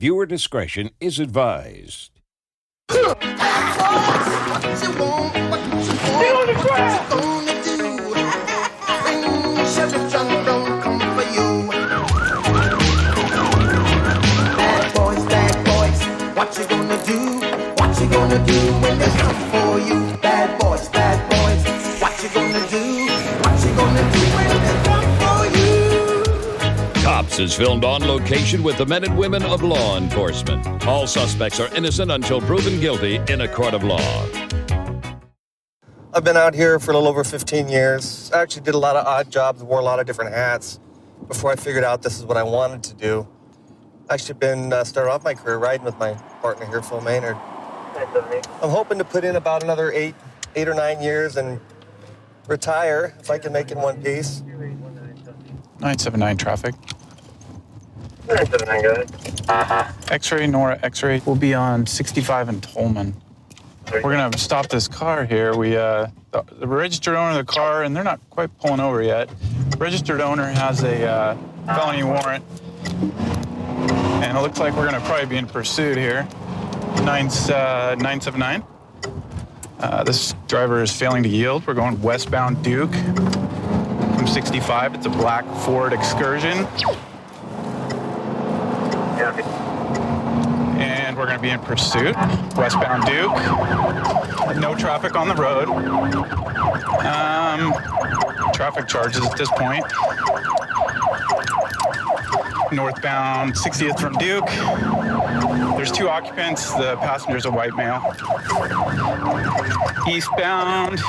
Viewer discretion is advised. What you gonna do? What you gonna do when they come for you? Bad boys, what you gonna do? What you gonna do when they come for you? Cops is filmed on location with the men and women of law enforcement. All suspects are innocent until proven guilty in a court of law. I've been out here for a little over 15 years. I actually did a lot of odd jobs, wore a lot of different hats before I figured out this is what I wanted to do. Actually started off my career riding with my partner here, Phil Maynard. I'm hoping to put in about another eight or 9 years and retire if I can make it in one piece. 979 traffic. 979, go ahead. X-ray, Nora, X-ray. We'll be on 65 and Tolman. We're gonna stop this car here. The registered owner of the car, and they're not quite pulling over yet. Registered owner has a felony warrant. And it looks like we're gonna probably be in pursuit here. 979. This driver is failing to yield. We're going westbound Duke from 65. It's a black Ford Excursion. And we're gonna be in pursuit, westbound Duke. No traffic on the road. Traffic charges at this point. Northbound 60th from Duke. There's 2 occupants. The passenger's a white male. Eastbound,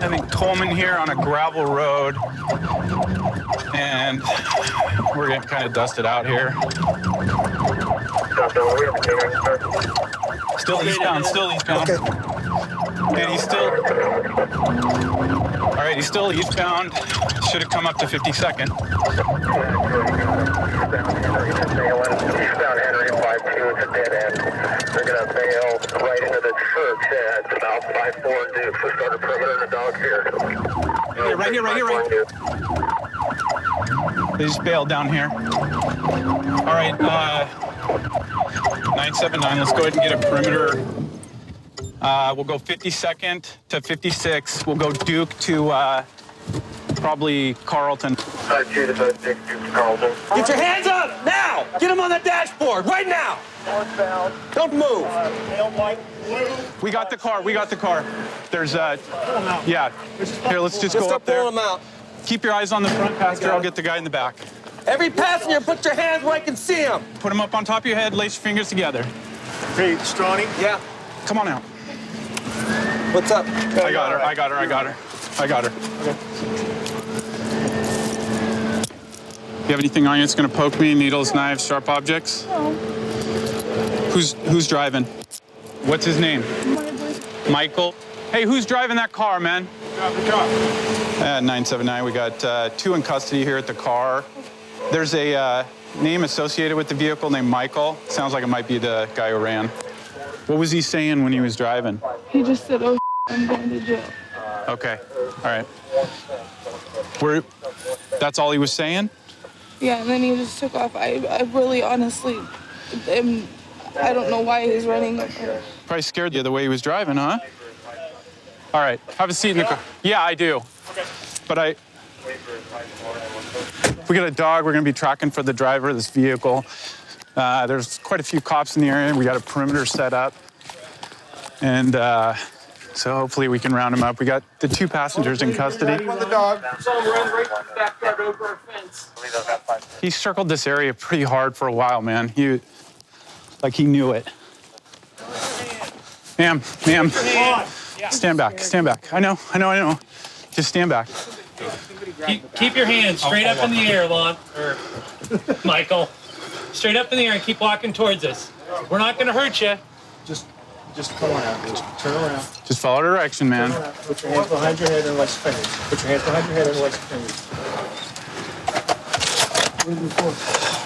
I think Tolman here on a gravel road. And we're getting kind of dusted out here. Still eastbound. Okay. And he's still eastbound. Should have come up to 52nd. Eastbound Henry 52, it's a dead end. They're going to bail right into the church at about 54 and Duke. So start a perimeter in the dog here. Right here. They just bailed down here. All right, 979, let's go ahead and get a perimeter. We'll go 52nd to 56. We'll go Duke to probably Carlton. 52 to 56, Duke to Carlton. Get your hands up now! Get them on the dashboard right now! Northbound. Don't move. We got the car. There's yeah. Here, let's just go up there. Pull them out. Keep your eyes on the front passenger. I'll get the guy in the back. Every passenger, put your hands where I can see them. Put them up on top of your head. Lace your fingers together. Hey, Stroney. Yeah. Come on out. What's up? I got her. Okay. You have anything on you that's gonna poke me? Needles, knives, sharp objects? No. Who's driving? What's his name? Michael. Hey, who's driving that car, man? The car. 979. We got 2 in custody here at the car. There's a name associated with the vehicle named Michael. Sounds like it might be the guy who ran. What was he saying when he was driving? He just said, "Oh, I'm going to jail." Okay. All right. That's all he was saying? Yeah, and then he just took off. I really honestly I don't know why he's running. Probably scared you the way he was driving, huh? All right. Have a seat in the car. Yeah, I do. Okay. But if we get a dog, we're going to be tracking for the driver of this vehicle. There's quite a few cops in the area. We got a perimeter set up. And so hopefully we can round him up. We got the 2 passengers in custody. The dog. He circled this area pretty hard for a while, man. He knew it. Ma'am. Stand back. I know. Just stand back. Keep your hands straight up in the air, Michael. Straight up in the air and keep walking towards us. We're not going to hurt you. Just come on out. Just turn around. Just follow direction, man. Put your hands behind your head and watch your fingers. Put your hands behind your head and watch your fingers.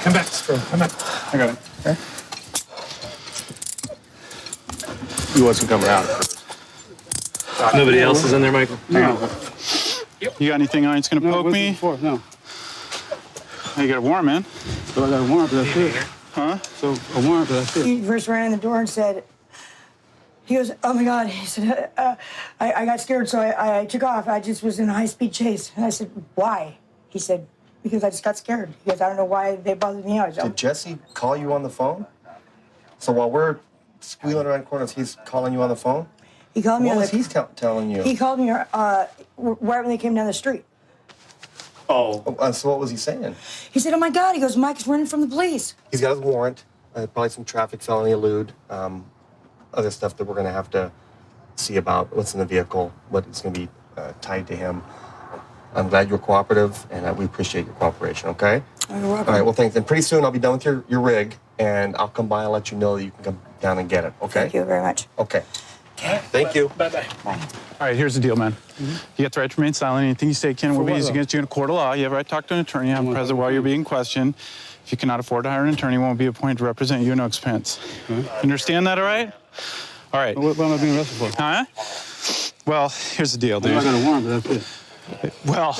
Come back. I got it. Okay. He wasn't coming out. Nobody else is in there, Michael? No. You got anything on you that's going to poke me? No. Oh, you got a warrant, man. So I got a warrant, but that's it. Huh? So a warrant, but that's it. He first ran in the door and said, he goes, oh my God. He said, I got scared, so I took off. I just was in a high-speed chase. And I said, why? He said, because I just got scared. He goes, I don't know why they bothered me out. Did Jesse call you on the phone? So while we're squealing around corners, he's calling you on the phone? He called me What on was the... he telling you? He called me right when they came down the street. So what was he saying? He said, oh my God. He goes, Mike's running from the police. He's got his warrant, probably some traffic felony elude, other stuff that we're going to have to see about what's in the vehicle, what is going to be tied to him. I'm glad you're cooperative, and we appreciate your cooperation, okay? You're welcome. All right, well, thanks. And pretty soon I'll be done with your rig, and I'll come by and let you know that you can come down and get it, okay? Thank you very much. Okay. Thank you. Bye-bye. All right, here's the deal, man. You got the right to remain silent. Anything you say can will be used against you in a court of law. You have the right to talk to an attorney. I'm present while you're being questioned. If you cannot afford to hire an attorney, won't be appointed to represent you at no expense. Understand that, all right? All right. What am I being arrested for? Huh? Well, here's the deal, dude. I got a warrant, but that's it. Well,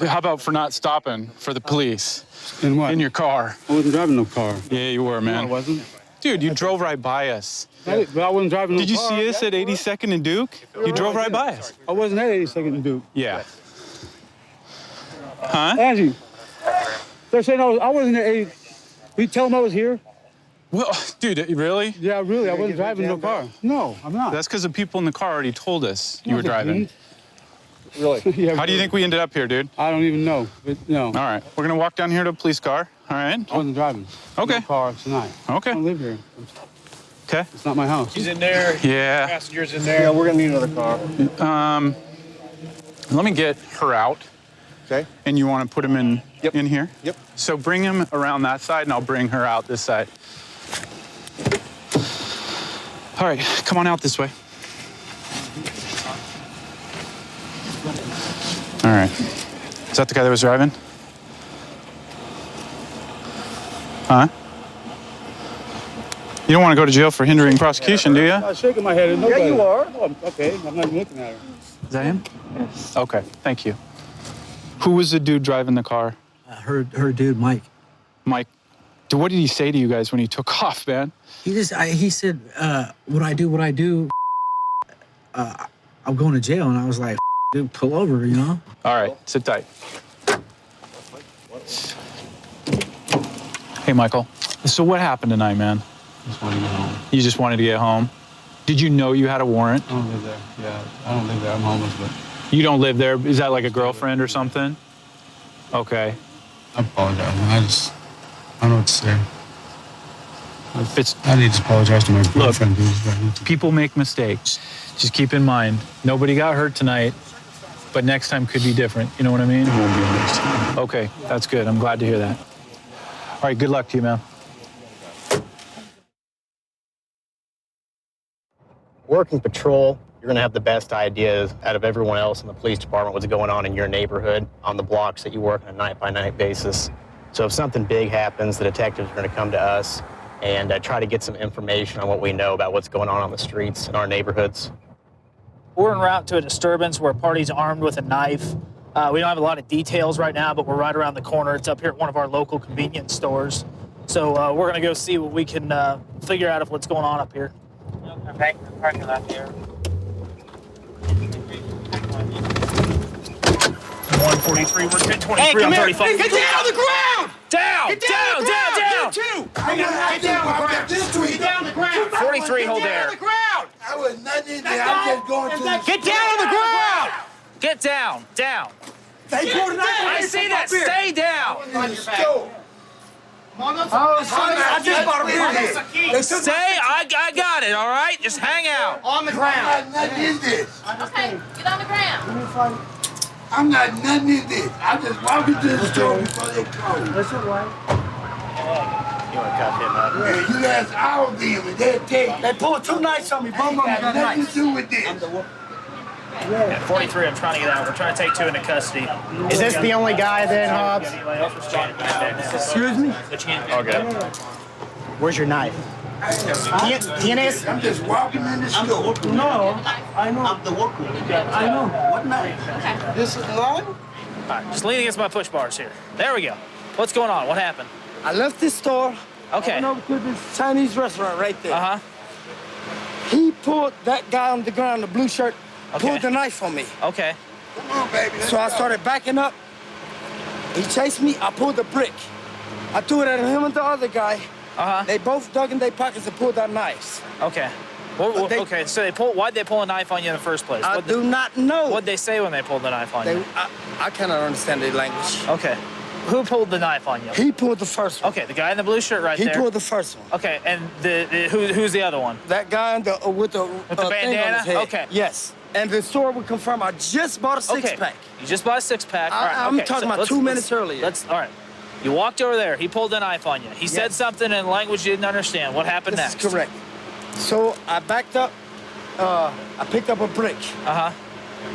how about for not stopping for the police? In what? In your car. I wasn't driving no car. Yeah, you were, man. No, I wasn't. Dude, you drove right by us. But I wasn't driving no car. Did you see us at 82nd and Duke? You drove right by us. I wasn't at 82nd and Duke. Yeah. Huh? Angie, they're saying I wasn't at 80. Will you tell them I was here? Well, dude, really? Yeah, really. I wasn't driving no car. No, I'm not. That's because the people in the car already told us you were driving. Really? Yeah, How do you think we ended up here, dude? I don't even know. But no. All right, we're gonna walk down here to a police car. All right. I wasn't driving. Okay. No car tonight. Okay. I don't live here. Okay. It's not my house. He's in there. Yeah. Passengers in there. Yeah, we're going to need another car. Let me get her out. Okay. And you want to put him in in here? Yep. So bring him around that side, and I'll bring her out this side. All right, come on out this way. All right. Is that the guy that was driving? Huh? You don't want to go to jail for hindering prosecution, do you? I'm shaking my head at nobody. Yeah, you are. Oh, okay, I'm not even looking at her. Is that him? Yes. Okay, thank you. Who was the dude driving the car? Her dude, Mike. Mike. What did he say to you guys when he took off, man? He said, what I do, I'm going to jail. And I was like, dude, pull over, you know? All right, sit tight. Hey, Michael. So what happened tonight, man? Just wanted to get home. You just wanted to get home? Did you know you had a warrant? I don't live there. Yeah, I don't live there. I'm homeless, but You don't live there? Is that like a girlfriend or something? Okay. I apologize. I don't know what to say. It's, I need to apologize to my girlfriend. people make mistakes. Just keep in mind, nobody got hurt tonight, but next time could be different. You know what I mean? It won't be next time. Okay, that's good. I'm glad to hear that. All right, good luck to you, man. Working patrol, you're going to have the best ideas out of everyone else in the police department what's going on in your neighborhood on the blocks that you work on a night-by-night basis. So if something big happens, the detectives are going to come to us and try to get some information on what we know about what's going on the streets in our neighborhoods. We're en route to a disturbance where a party's armed with a knife. We don't have a lot of details right now, but we're right around the corner. It's up here at one of our local convenience stores. So we're going to go see what we can figure out of what's going on up here. Okay, parking lot here. 143, we're 1023 Hey, on come here. 35. Get down on the ground! Down! Get down! You too! Get down on the ground! Get down on the ground! 43, hold there. Get down on the ground! I was nothing in there. I'm just going to... Get down on the ground! Get down, down. I see that. Stay down. I just bought a beer here. Stay. I got it. All right. Just hang out. On the ground. Okay, get on the ground. I'm not nothing in this. I'm just walking to the store before they close. That's all right. You want to cuff him up? Yeah, you ask all of them and they'll tell you. They pulled 2 nights on me. Both of them got nothing to do with this. Yeah, 43, I'm trying to get out. We're trying to take 2 into custody. Is this the only guy then, Hobbs? Excuse me? Okay. Where's your knife? ¿Tienes? I'm just walking in the store. No, I know. I'm the worker. I know. What knife? This is mine? All right, just lean against my push bars here. There we go. What's going on? What happened? I left this store Okay. I went over to this Chinese restaurant right there. Uh-huh. He pulled that guy on the ground, the blue shirt, Okay. pulled the knife on me. Okay. Come on, baby. So I started backing up. He chased me. I pulled the brick. I threw it at him and the other guy. Uh-huh. They both dug in their pockets and pulled out knives. Okay. Okay, so why'd they pull a knife on you in the first place? I do not know. What'd they say when they pulled the knife on you? I cannot understand their language. Okay. Who pulled the knife on you? He pulled the first one. Okay, the guy in the blue shirt right He there. pulled the first one. Okay, and who's the other one? That guy in with the the thing on bandana? his head. Okay. Yes. And the store would confirm I just bought a six-pack. You just bought a six-pack. All right, I'm okay, talking so about 2 minutes earlier. All right. You walked over there. He pulled a knife on you. He said something in language you didn't understand. What happened This next? is correct. So I backed up. I picked up a brick. Uh-huh.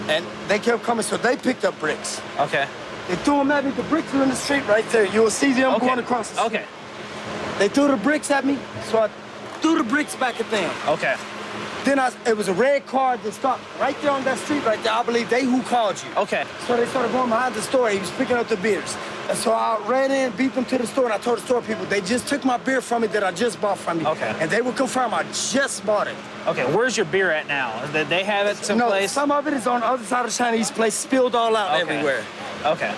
And they kept coming, so they picked up bricks. Okay. They threw them at me. The bricks are in the street right there. You will see them going across the street. Okay. They threw the bricks at me, so I threw the bricks back at them. Okay. Then it was a red car that stopped right there on that street right there. I believe they who called you. Okay. So they started going behind the store. He was picking up the beers. And so I ran in, beat them to the store, and I told the store people, they just took my beer from me that I just bought from you. Okay. And they would confirm I just bought it. Okay, where's your beer at now? Did they have it No, someplace? some of it is on the other side of the Chinese place, spilled all out everywhere. Okay.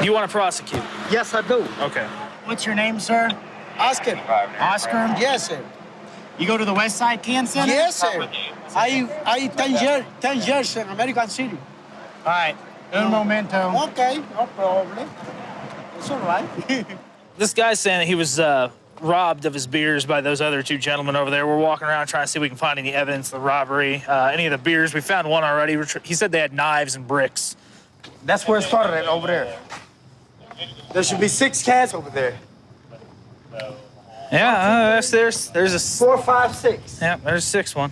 You want to prosecute? Yes, I do. Okay. What's your name, sir? Oscar. Oscar? Yes, sir. You go to the West Side Can Center? Yes, sir. I 10 years in American City. All right. Un momento. Okay, no problem. It's all right. This guy's saying that he was robbed of his beers by those other two gentlemen over there. We're walking around trying to see if we can find any evidence of the robbery, any of the beers. We found one already. He said they had knives and bricks. That's where it started at, over there. There should be 6 cans over there. Yeah, there's a 4, 5, 6. Yeah, there's a 6th one.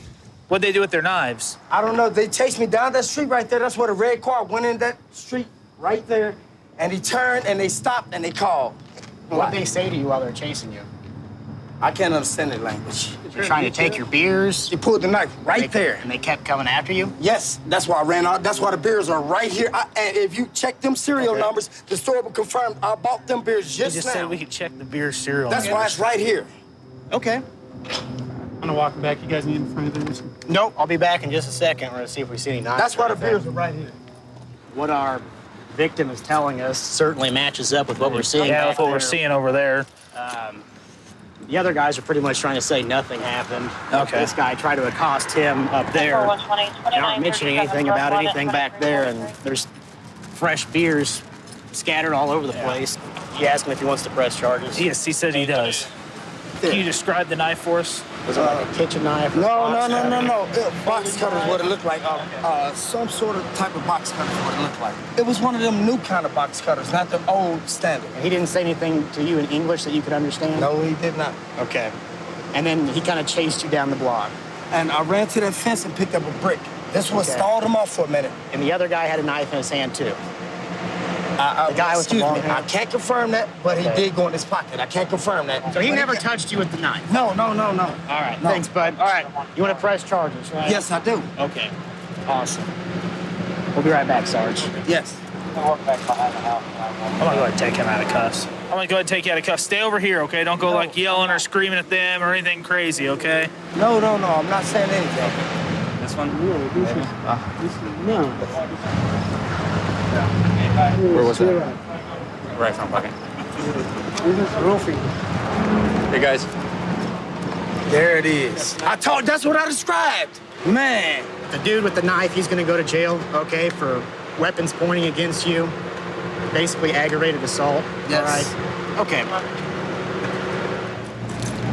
What'd they do with their knives? I don't know. They chased me down that street right there. That's where the red car went in that street right there. And he turned and they stopped and they called. What did they say to you while they're chasing you? I can't understand their language. They're trying to take your beers? He pulled the knife right there. And they kept coming after you? Yes, that's why I ran out. That's why the beers are right here. And if you check them serial numbers, the store will confirm I bought them beers He just just now. said we could check the beer serial. That's why it's right here. Okay. I'm gonna walk back. You guys need anything? Nope, I'll be back in just a second. We're gonna see if we see any knives. That's why the beers are right here. What our victim is telling us certainly matches up with what we're seeing. Yeah, back with what there. we're seeing over there. The other guys are pretty much trying to say nothing happened. Okay. This guy tried to accost him up there. They aren't mentioning anything about anything back there, and there's fresh beers scattered all over the place. You ask him if he wants to press charges. Yes, he said he does. Can you describe the knife for us? Was it like a kitchen knife? No. Box cutter is what it looked like. Some sort of type of box cutter is what it looked like. It was one of them new kind of box cutters, not the old standard. He didn't say anything to you in English that you could understand? No, he did not. Okay. And then he kind of chased you down the block. And I ran to that fence and picked up a brick. This was Okay. stalled him off for a minute. And the other guy had a knife in his hand, too. The guy with the long hair? I can't confirm that, but he did go in his pocket. I can't confirm that. So he But never touched you with the knife? No. All right, No. thanks, bud. All right, you want to press charges, right? Yes, I do. Okay, awesome. We'll be right back, Sarge. Yes. I'm gonna go ahead and take him out of cuffs. I'm gonna go ahead and take you out of cuffs. Stay over here, okay? Don't go like yelling or screaming at them or anything crazy, okay? No. I'm not saying anything. This one? No. Where was that? Right front pocket. Hey, guys. There it is. That's what I described. Man. The dude with the knife, he's going to go to jail, okay, for weapons pointing against you. Basically aggravated assault. Yes. All right. Okay.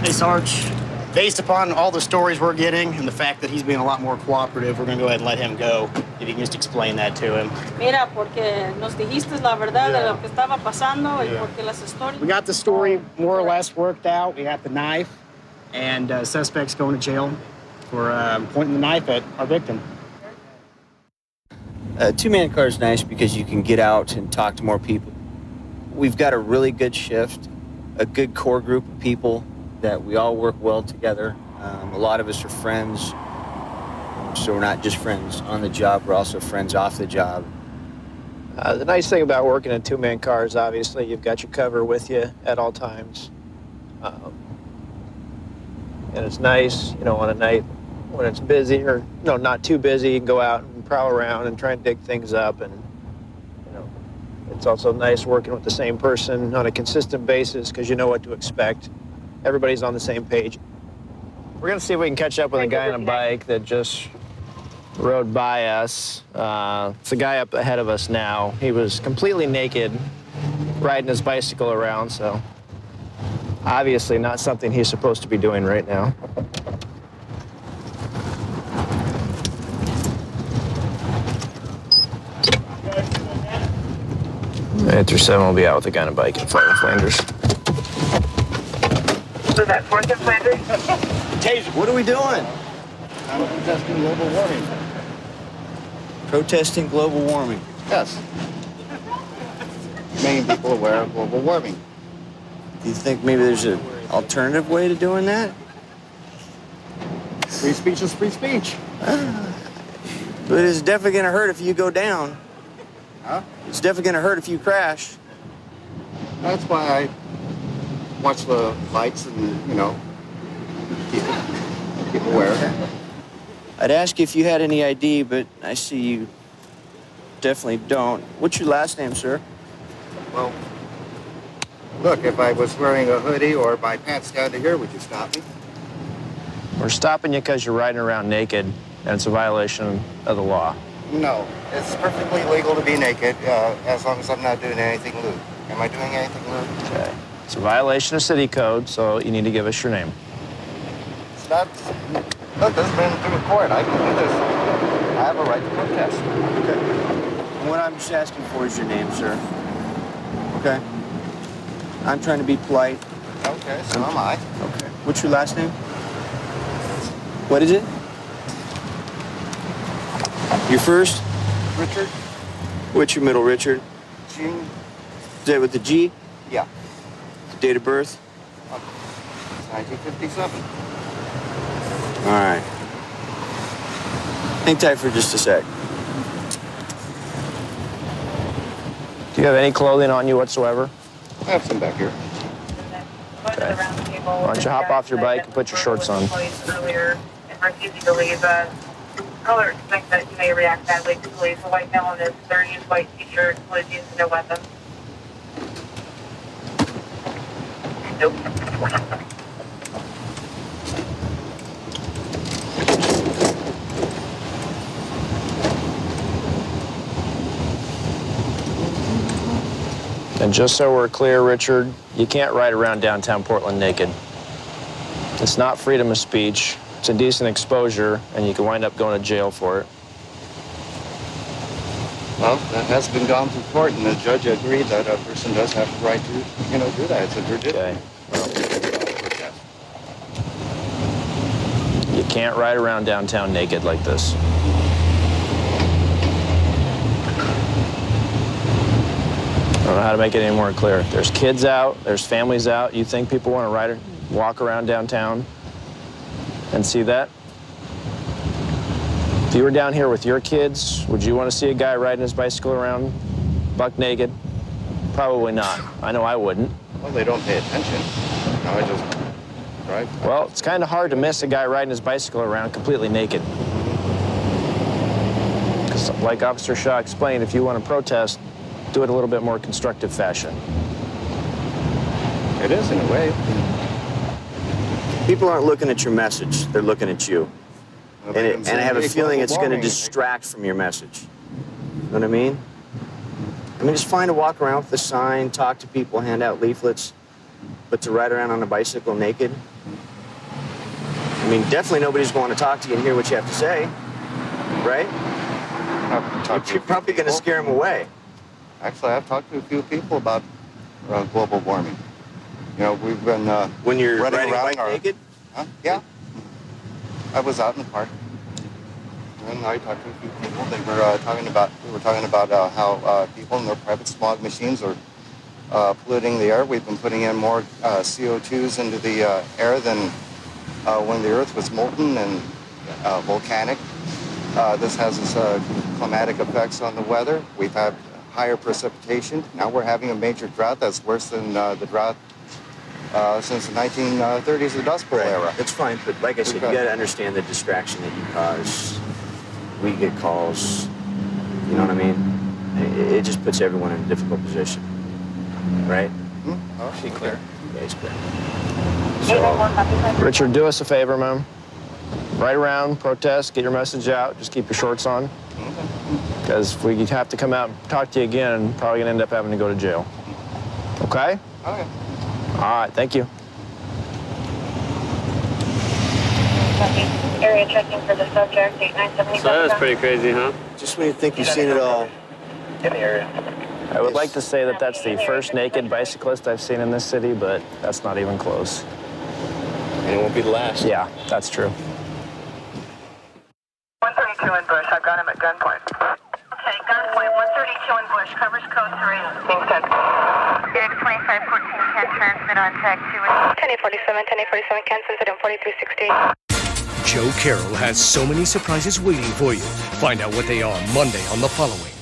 Hey, Sarge. Based upon all the stories we're getting and the fact that he's being a lot more cooperative, we're going to go ahead and let him go. If you can just explain that to him. Mira, porque nos dijiste la verdad de lo que estaba pasando y porque las historias. We got the story more or less worked out. We got the knife, and suspect's going to jail for pointing the knife at our victim. Two-man car is nice because you can get out and talk to more people. We've got a really good shift, a good core group of people that we all work well together. A lot of us are friends, so we're not just friends on the job, we're also friends off the job. The nice thing about working in two-man cars, obviously, you've got your cover with you at all times. And it's nice, you know, on a night when it's busy or not too busy, you can go out and prowl around and try and dig things up. And, you know, it's also nice working with the same person on a consistent basis because you know what to expect. Everybody's on the same page. We're gonna see if we can catch up with a guy on a bike that just rode by us. It's a guy up ahead of us now. He was completely naked, riding his bicycle around, so obviously not something he's supposed to be doing right now. After 7, we'll be out with a guy on a bike in Flanders. So that 4th and Flanders? Taser, what are we doing? I'm protesting global warming. Protesting global warming. Yes. Making people aware of global warming. Do you think maybe there's an alternative way to doing that? Free speech is free speech. But it's definitely gonna hurt if you go down. Huh? It's definitely gonna hurt if you crash. That's why I watch the lights and, you know, keep aware. I'd ask you if you had any ID, but I see you definitely don't. What's your last name, sir? Well, look, if I was wearing a hoodie or my pants down to here, would you stop me? We're stopping you because you're riding around naked, and it's a violation of the law. No, it's perfectly legal to be naked as long as I'm not doing anything lewd. Am I doing anything lewd? Okay. It's a violation of city code, so you need to give us your name. It's not. Look, this has been through court. I can do this. I have a right to protest. Okay. And what I'm just asking for is your name, sir. Okay. I'm trying to be polite. Okay, so am I. Okay. What's your last name? What is it? Your first? Richard. What's your middle, Richard? Gene. Is that with the G? Yeah. Date of birth? 1957. All right. Hang tight for just a sec. Do you have any clothing on you whatsoever? I have some back here. Okay. Why don't you hop off your bike and put your shorts on? Earlier, and refusing to leave. Caller expects that you may react badly to police. A white male in his 30s, white t-shirt, blue jeans, no weapon. Nope. And just so we're clear, Richard, you can't ride around downtown Portland naked. It's not freedom of speech. It's indecent exposure, and you can wind up going to jail for it. Well, that has been gone through court, and the judge agreed that a person does have the right to, do that. It's a tradition. Okay. Well, you can't ride around downtown naked like this. I don't know how to make it any more clear. There's kids out, there's families out. You think people want to walk around downtown and see that? If you were down here with your kids, would you want to see a guy riding his bicycle around buck naked? Probably not. I know I wouldn't. Well, they don't pay attention. No, I just drive. Well, it's kind of hard to miss a guy riding his bicycle around completely naked. Because like Officer Shaw explained, if you want to protest, do it a little bit more constructive fashion. It is, in a way. People aren't looking at your message. They're looking at you. Well, And I have a feeling it's going to distract from your message. You know what I mean? Just fine to walk around with a sign, talk to people, hand out leaflets, but to ride around on a bicycle naked? Definitely nobody's going to talk to you and hear what you have to say, right? You're probably going to scare them away. Actually, I've talked to a few people about global warming. We've been when you're running riding around bike naked? Huh? Yeah. I was out in the park, and I talked to a few people. We were talking about how people in their private smog machines are polluting the air. We've been putting in more CO2s into the air than when the Earth was molten and volcanic. This has its climatic effects on the weather. We've had higher precipitation. Now we're having a major drought that's worse than the drought since the 1930s, the Dust Bowl era. It's fine, but like I said, you got to understand the distraction that you cause. We get calls, you know what I mean? It just puts everyone in a difficult position, right? Oh, she clear. Yeah, it's clear. So, Richard, do us a favor, man. Ride around, protest, get your message out. Just keep your shorts on. Because if we have to come out and talk to you again, I'm probably going to end up having to go to jail. Okay? Okay. All right, thank you. Area checking for the subject, 8970. So that's pretty crazy, huh? Just when you think you've seen it all. In the area. I would like to say that that's the first naked bicyclist I've seen in this city, but that's not even close. And it won't be the last. Yeah, that's true. 132 in Bush. I've got him at gunpoint. Okay, gunpoint. 132 in Bush. Covers code 3. Being sent. Phoenix 2514 can transmit on tag 2. 1047, 1047 can transmit on 4360. Joe Carroll has so many surprises waiting for you. Find out what they are Monday on The Following.